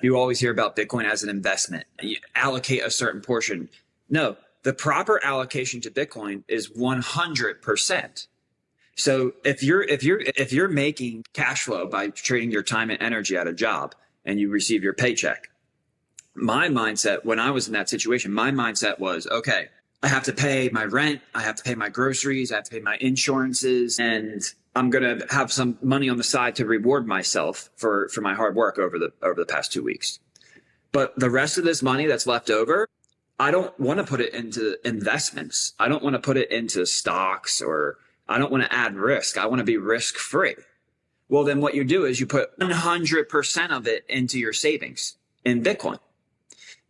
You always hear about Bitcoin as an investment. You allocate a certain portion. No, the proper allocation to Bitcoin is 100%. So if you're making cash flow by trading your time and energy at a job and you receive your paycheck, my mindset when I was in that situation, my mindset was, okay, I have to pay my rent, I have to pay my groceries, I have to pay my insurances, and I'm going to have some money on the side to reward myself for my hard work over the past 2 weeks. But the rest of this money that's left over, I don't want to put it into investments. I don't want to put it into stocks, or I don't want to add risk. I want to be risk free. Well, then what you do is you put 100% of it into your savings in Bitcoin.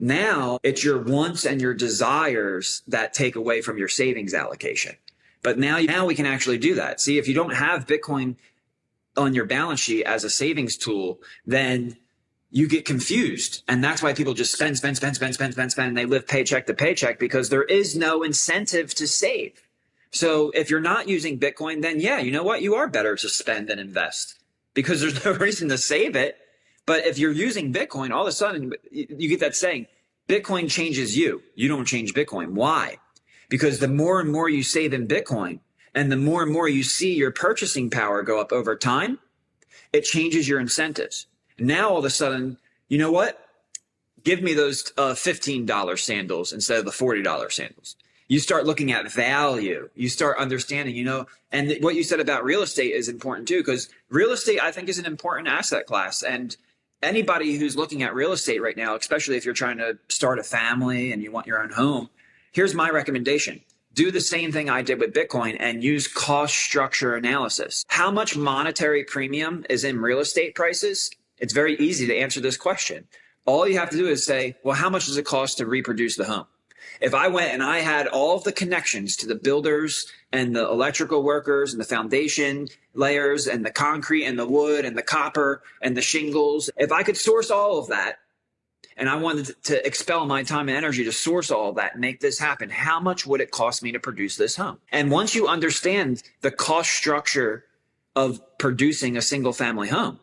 Now it's your wants and your desires that take away from your savings allocation. But now we can actually do that. See, if you don't have Bitcoin on your balance sheet as a savings tool, then you get confused. And that's why people just spend, and they live paycheck to paycheck because there is no incentive to save. So if you're not using Bitcoin, then yeah, you know what? You are better to spend than invest because there's no reason to save it. But if you're using Bitcoin, all of a sudden you get that saying, Bitcoin changes you. You don't change Bitcoin. Why? Because the more and more you save in Bitcoin and the more and more you see your purchasing power go up over time, it changes your incentives. Now, all of a sudden, you know what? Give me those $15 sandals instead of the $40 sandals. You start looking at value. You start understanding, and what you said about real estate is important too, because real estate, I think, is an important asset class. And anybody who's looking at real estate right now, especially if you're trying to start a family and you want your own home, here's my recommendation. Do the same thing I did with Bitcoin and use cost structure analysis. How much monetary premium is in real estate prices? It's very easy to answer this question. All you have to do is say, well, how much does it cost to reproduce the home? If I went and I had all of the connections to the builders and the electrical workers and the foundation layers and the concrete and the wood and the copper and the shingles, if I could source all of that and I wanted to expel my time and energy to source all of that and make this happen, how much would it cost me to produce this home? And once you understand the cost structure of producing a single family home,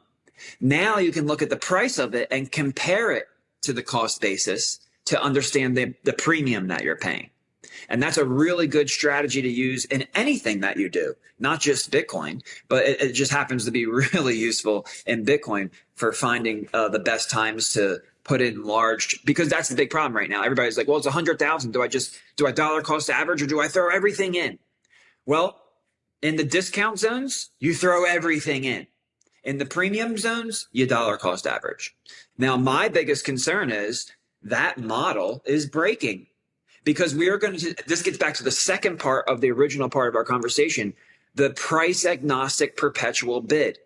now you can look at the price of it and compare it to the cost basis to understand the premium that you're paying. And that's a really good strategy to use in anything that you do, not just Bitcoin, but it just happens to be really useful in Bitcoin for finding the best times to put in large, because that's the big problem right now. Everybody's like, well, it's 100,000. Do I dollar cost average or do I throw everything in? Well, in the discount zones, you throw everything in. In the premium zones, you dollar cost average. Now, my biggest concern is that model is breaking because this gets back to the second part of the original part of our conversation, the price agnostic perpetual bid.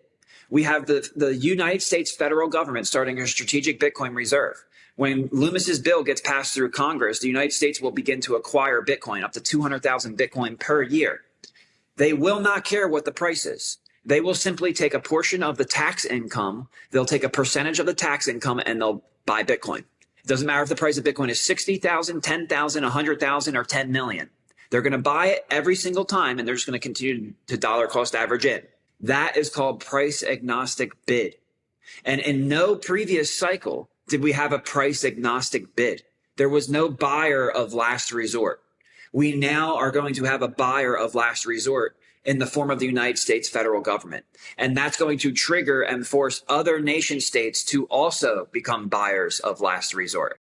We have the United States federal government starting a strategic Bitcoin reserve. When Loomis's bill gets passed through Congress, the United States will begin to acquire Bitcoin, up to 200,000 Bitcoin per year. They will not care what the price is. They will simply take a portion of the tax income. They'll take a percentage of the tax income and they'll buy Bitcoin. It doesn't matter if the price of Bitcoin is 60,000, 10,000, 100,000, or 10 million. They're going to buy it every single time, and they're just going to continue to dollar cost average in. That is called price agnostic bid. And in no previous cycle did we have a price agnostic bid. There was no buyer of last resort. We now are going to have a buyer of last resort in the form of the United States federal government. And that's going to trigger and force other nation states to also become buyers of last resort.